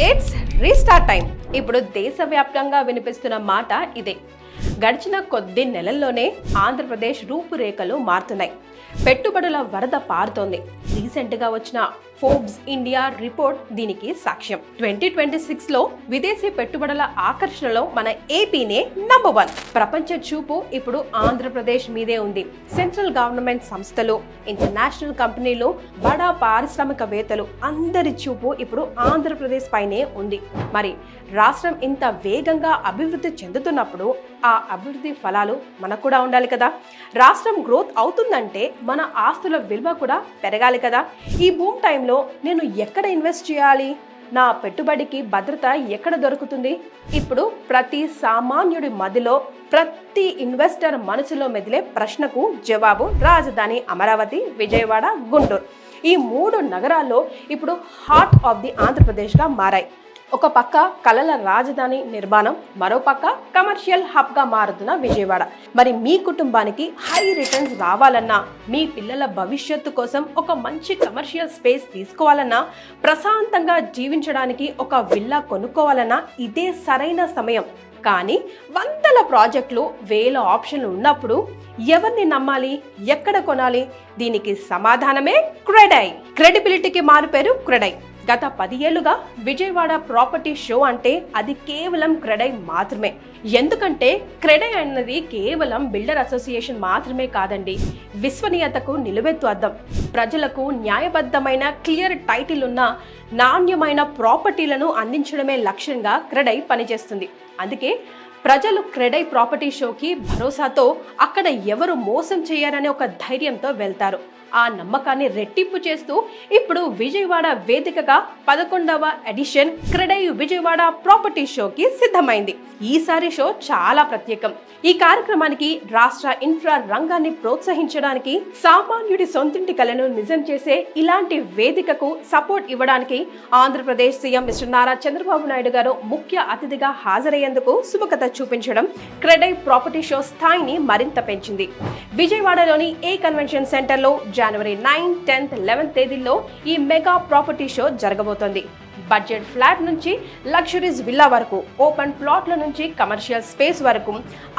It's restart time. ఇప్పుడు దేశవ్యాప్తంగా వినిపిస్తున్న మాట ఇదే. గడిచిన కొద్ది నెలల్లోనే ఆంధ్రప్రదేశ్ రూపురేఖలు మారుతున్నాయి. పెట్టుబడుల వరద పారుతోంది. రీసెంట్గా వచ్చిన ఫోర్బ్స్ ఇండియా రిపోర్ట్ దీనికి సాక్ష్యం. 2026లో విదేశీ పెట్టుబడుల ఆకర్షణలో మన ఏపీనే నంబర్ 1. ప్రపంచ చూపు ఇప్పుడు ఆంధ్రప్రదేశ్ మీదే ఉంది. సెంట్రల్ గవర్నమెంట్ సంస్థలు, ఇంటర్నేషనల్ కంపెనీలు, బడా పారిశ్రామికవేత్తలు అందరి చూపు ఇప్పుడు ఆంధ్రప్రదేశ్ పైనే ఉంది. మరి రాష్ట్రం ఇంత వేగంగా అభివృద్ధి చెందుతున్నప్పుడు ఆ అభివృద్ధి ఫలాలు మనకు కూడా ఉండాలి కదా. రాష్ట్రం గ్రోత్ అవుతుందంటే మన ఆస్తుల విలువ కూడా పెరగాలి కదా. ఈ బూమ్ టైంలో నేను ఎక్కడ ఇన్వెస్ట్ చేయాలి, నా పెట్టుబడికి భద్రత ఎక్కడ దొరుకుతుంది? ఇప్పుడు ప్రతి సామాన్యుడి మదిలో, ప్రతి ఇన్వెస్టర్ మనసులో మెదిలే ప్రశ్నకు జవాబు రాజధాని అమరావతి, విజయవాడ, గుంటూరు. ఈ 3 నగరాల్లో ఇప్పుడు హార్ట్ ఆఫ్ ది ఆంధ్రప్రదేశ్గా మారాయి. ఒక పక్క కళల రాజధాని నిర్మాణం, మరో పక్క కమర్షియల్ హబ్గా మారుతున్న విజయవాడ. మరి మీ కుటుంబానికి హై రిటర్న్స్ రావాలన్నా, మీ పిల్లల భవిష్యత్తు కోసం ఒక మంచి కమర్షియల్ స్పేస్ తీసుకోవాలన్నా, ప్రశాంతంగా జీవించడానికి ఒక విల్లా కొనుక్కోవాలన్నా ఇదే సరైన సమయం. కానీ వందల ప్రాజెక్టులు, వేల ఆప్షన్లు ఉన్నప్పుడు ఎవరిని నమ్మాలి, ఎక్కడ కొనాలి? దీనికి సమాధానమే క్రెడై. క్రెడిబిలిటీకి మారుపేరు క్రెడై. గత 10 ఏళ్లుగా విజయవాడ ప్రాపర్టీ షో అంటే అది కేవలం క్రెడై మాత్రమే. ఎందుకంటే క్రెడై అన్నది కేవలం బిల్డర్ అసోసియేషన్ మాత్రమే కాదండి, విశ్వనీయతకు నిలువెత్తు అద్దం. ప్రజలకు న్యాయబద్ధమైన క్లియర్ టైటిల్ ఉన్న నాణ్యమైన ప్రాపర్టీలను అందించడమే లక్ష్యంగా క్రెడై పనిచేస్తుంది. అందుకే ప్రజలు క్రెడై ప్రాపర్టీ షోకి భరోసాతో, అక్కడ ఎవరు మోసం చేయరనే ఒక ధైర్యంతో వెళ్తారు. ఆ నమ్మకాన్ని రెట్టింపు చేస్తూ ఇప్పుడు విజయవాడ వేదికగా 11వ ఎడిషన్ క్రెడై విజయవాడ ప్రాపర్టీ షోకి సిద్ధమైంది. ఈసారి షో చాలా ప్రత్యేకం. ఈ కార్యక్రమానికి రాష్ట్ర ఇన్ఫ్రా రంగాన్ని ప్రోత్సహించడానికి, సామాన్యుడి సొంతింటి కలను నిజం చేసే ఇలాంటి వేదికకు సపోర్ట్ ఇవ్వడానికి ఆంధ్రప్రదేశ్ సీఎం మిస్టర్ నారా చంద్రబాబు నాయుడు గారు ముఖ్య అతిథిగా హాజరయ్యేందుకు సుముఖత చూపించడం క్రెడై ప్రాపర్టీ షో స్థాయిని మరింత పెంచింది. విజయవాడలోని ఏ కన్వెన్షన్ సెంటర్లో జనవరి 9, 10, 11 తేదీల్లో ఈ మెగా ప్రాపర్టీ షో జరగబోతోంది. బడ్జెట్ ఫ్లాట్ నుంచి లగ్జరీస్ విల్లా వరకు, ఓపెన్ ప్లాట్ల నుంచి కమర్షియల్ స్పేస్ వరకు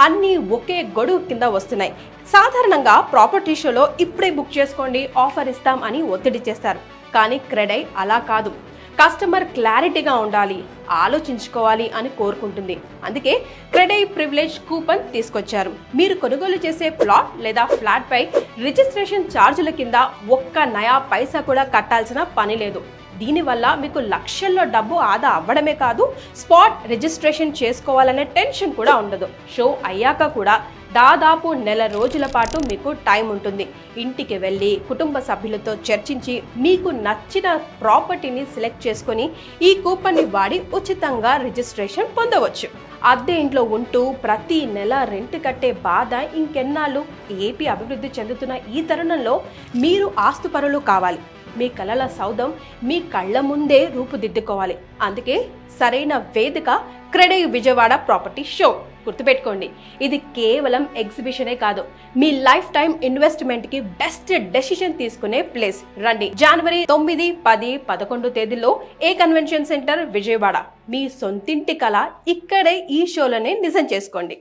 అన్నీ ఒకే గొడుగు కింద వస్తున్నాయి. సాధారణంగా ప్రాపర్టీ షోలో ఇప్పుడే బుక్ చేసుకోండి, ఆఫర్ ఇస్తాం అని ఒత్తిడి చేస్తారు. కానీ క్రెడై అలా కాదు. కస్టమర్ క్లారిటీగా ఉండాలి, ఆలోచించుకోవాలి అని కోరుకుంటుంది. అందుకే క్రెడై ప్రివిలేజ్ కూపన్ తీసుకొచ్చారు. మీరు కొనుగోలు చేసే ప్లాట్ లేదా ఫ్లాట్ పై రిజిస్ట్రేషన్ ఛార్జీల కింద ఒక్క నయా పైసా కూడా కట్టాల్సిన పని లేదు. దీనివల్ల మీకు లక్షల్లో డబ్బు ఆదా అవ్వడమే కాదు, స్పాట్ రిజిస్ట్రేషన్ చేసుకోవాలనే టెన్షన్ కూడా ఉండదు. షో అయ్యాక కూడా దాదాపు 1 నెల రోజుల పాటు మీకు టైం ఉంటుంది. ఇంటికి వెళ్ళి కుటుంబ సభ్యులతో చర్చించి మీకు నచ్చిన ప్రాపర్టీని సెలెక్ట్ చేసుకొని ఈ కూపన్ని వాడి ఉచితంగా రిజిస్ట్రేషన్ పొందవచ్చు. అద్దె ఇంట్లో ఉంటూ ప్రతి నెల రెంట్ కట్టే బాధ ఇంకెన్నాళ్ళు? ఏపీ అభివృద్ధి చెందుతున్న ఈ తరుణంలో మీరు ఆస్తుపరులు కావాలి. మీ కలల సౌధం మీ కళ్ళ ముందే రూపుదిద్దుకోవాలి. అందుకే సరైన వేదిక క్రెడై విజయవాడ ప్రాపర్టీ షో. గుర్తుపెట్టుకోండి, ఇది కేవలం ఎగ్జిబిషనే కాదు, మీ లైఫ్ టైం ఇన్వెస్ట్మెంట్కి బెస్ట్ డెసిషన్ తీసుకునే ప్లేస్. రండి, జనవరి 9, 10, 11 తేదీల్లో ఏ కన్వెన్షన్ సెంటర్ విజయవాడ. మీ సొంతింటి కళ ఇక్కడే ఈ షోలోనే నిజం చేసుకోండి.